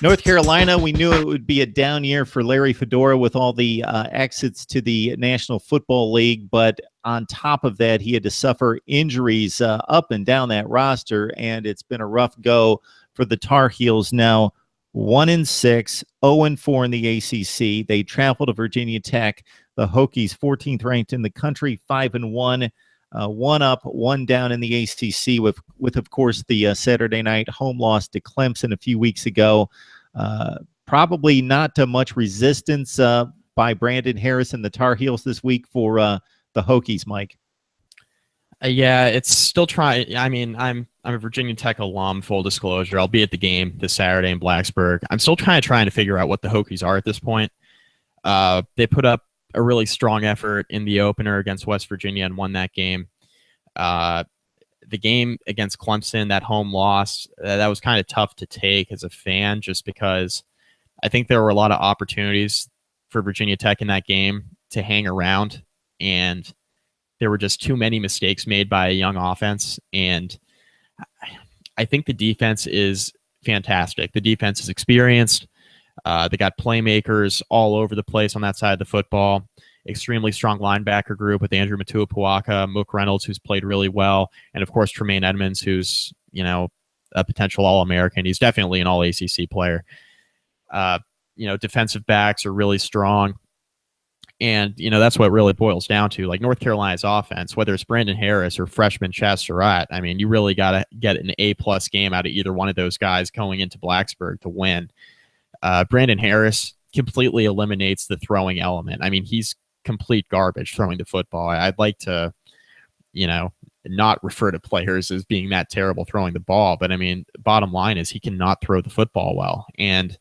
North Carolina, we knew it would be a down year for Larry Fedora with all the exits to the National Football League. But on top of that, he had to suffer injuries up and down that roster, and it's been a rough go for the Tar Heels. Now 1-6, 0-4 in the ACC. They travel to Virginia Tech. The Hokies, 14th ranked in the country, 5-1. One up, one down in the ACC with of course, the Saturday night home loss to Clemson a few weeks ago. Probably not much resistance by Brandon Harris and the Tar Heels this week for the Hokies, Mike. Yeah, it's still trying. I mean, I'm a Virginia Tech alum, full disclosure. I'll be at the game this Saturday in Blacksburg. I'm still trying to figure out what the Hokies are at this point. They put up a really strong effort in the opener against West Virginia and won that game. The game against Clemson, that home loss, that was kind of tough to take as a fan, just because I think there were a lot of opportunities for Virginia Tech in that game to hang around, and there were just too many mistakes made by a young offense. And I think the defense is fantastic. The defense is experienced. They got playmakers all over the place on that side of the football. Extremely strong linebacker group with Andrew Matuapuaka, Mook Reynolds, who's played really well, and of course Tremaine Edmonds, who's a potential All-American. He's definitely an All-ACC player. Defensive backs are really strong, and that's what it really boils down to. Like North Carolina's offense, whether it's Brandon Harris or freshman Chaz Surratt, I mean, you really got to get an A+ game out of either one of those guys going into Blacksburg to win. Brandon Harris completely eliminates the throwing element. I mean, he's complete garbage throwing the football. I'd like to, not refer to players as being that terrible throwing the ball, but I mean, bottom line is he cannot throw the football well. And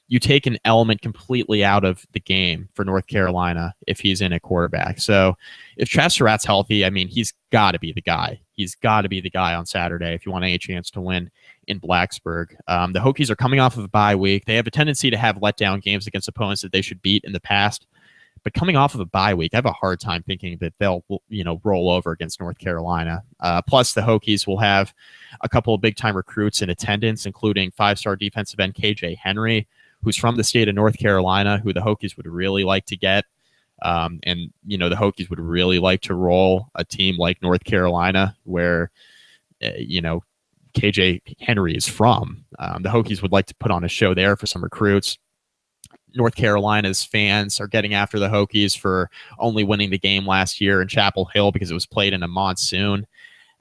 you take an element completely out of the game for North Carolina if he's in a quarterback. So if Chaz Surratt's healthy, I mean, he's got to be the guy. He's got to be the guy on Saturday if you want any chance to win in Blacksburg. The Hokies are coming off of a bye week. They have a tendency to have letdown games against opponents that they should beat in the past. But coming off of a bye week, I have a hard time thinking that they'll, roll over against North Carolina. Plus, the Hokies will have a couple of big-time recruits in attendance, including five-star defensive end KJ Henry, who's from the state of North Carolina, who the Hokies would really like to get. The Hokies would really like to roll a team like North Carolina, where, KJ Henry is from. The Hokies would like to put on a show there for some recruits. North Carolina's fans are getting after the Hokies for only winning the game last year in Chapel Hill because it was played in a monsoon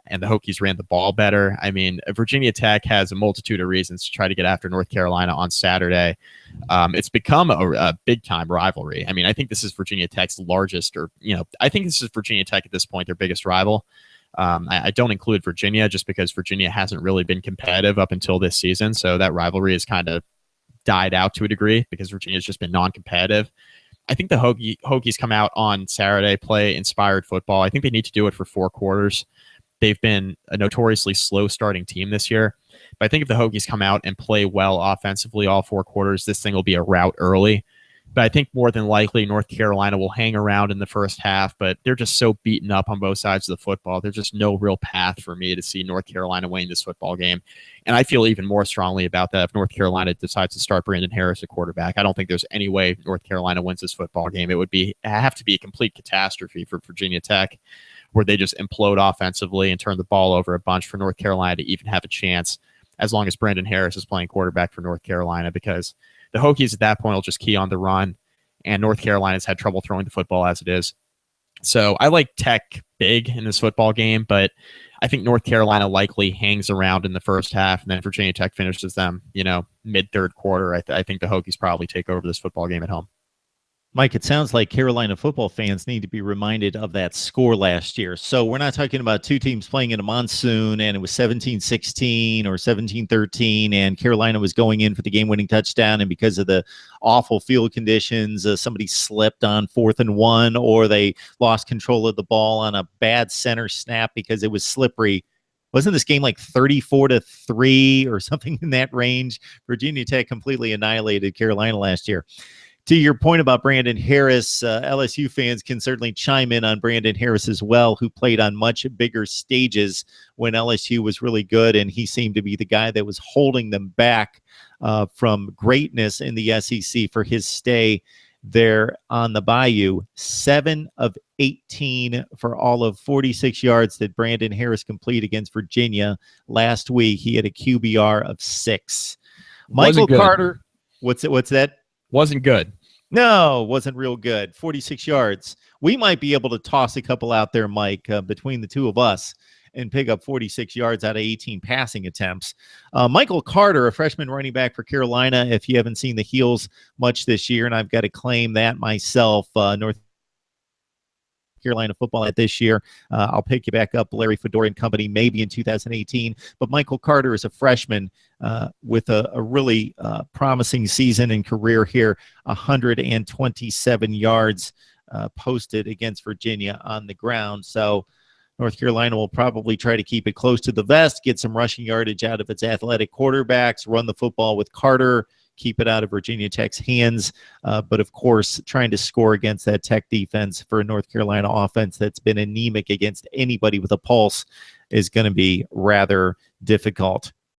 and the Hokies ran the ball better. I mean, Virginia Tech has a multitude of reasons to try to get after North Carolina on Saturday. It's become a big-time rivalry. I mean, I think this is Virginia Tech's largest, I think this is Virginia Tech at this point, their biggest rival. I don't include Virginia just because Virginia hasn't really been competitive up until this season, so that rivalry is kind of died out to a degree because Virginia's just been non-competitive. I think the Hokies come out on Saturday, play inspired football. I think they need to do it for 4 quarters. They've been a notoriously slow starting team this year. But I think if the Hokies come out and play well offensively all 4 quarters, this thing will be a rout early. But I think more than likely North Carolina will hang around in the first half, but they're just so beaten up on both sides of the football. There's just no real path for me to see North Carolina winning this football game. And I feel even more strongly about that if North Carolina decides to start Brandon Harris at quarterback. I don't think there's any way North Carolina wins this football game. It would have to be a complete catastrophe for Virginia Tech, where they just implode offensively and turn the ball over a bunch for North Carolina to even have a chance, as long as Brandon Harris is playing quarterback for North Carolina, because the Hokies at that point will just key on the run, and North Carolina's had trouble throwing the football as it is. So I like Tech big in this football game, but I think North Carolina likely hangs around in the first half, and then Virginia Tech finishes them, mid-third quarter. I think the Hokies probably take over this football game at home. Mike, it sounds like Carolina football fans need to be reminded of that score last year. So we're not talking about 2 teams playing in a monsoon and it was 17-16 or 17-13 and Carolina was going in for the game-winning touchdown, and because of the awful field conditions, somebody slipped on 4th and 1, or they lost control of the ball on a bad center snap because it was slippery. Wasn't this game like 34-3 or something in that range? Virginia Tech completely annihilated Carolina last year. To your point about Brandon Harris, LSU fans can certainly chime in on Brandon Harris as well, who played on much bigger stages when LSU was really good, and he seemed to be the guy that was holding them back from greatness in the SEC for his stay there on the Bayou. 7 of 18 for all of 46 yards that Brandon Harris complete against Virginia last week. He had a QBR of 6. Michael Carter, what's that? Wasn't good. No, wasn't real good. 46 yards. We might be able to toss a couple out there, Mike, between the two of us and pick up 46 yards out of 18 passing attempts. Michael Carter, a freshman running back for Carolina, if you haven't seen the Heels much this year, and I've got to claim that myself, North Carolina football at this year. I'll pick you back up, Larry Fedora and company, maybe in 2018. But Michael Carter is a freshman with a really promising season and career here, 127 yards posted against Virginia on the ground. So North Carolina will probably try to keep it close to the vest, get some rushing yardage out of its athletic quarterbacks, run the football with Carter, keep it out of Virginia Tech's hands. But, of course, trying to score against that Tech defense for a North Carolina offense that's been anemic against anybody with a pulse is going to be rather difficult.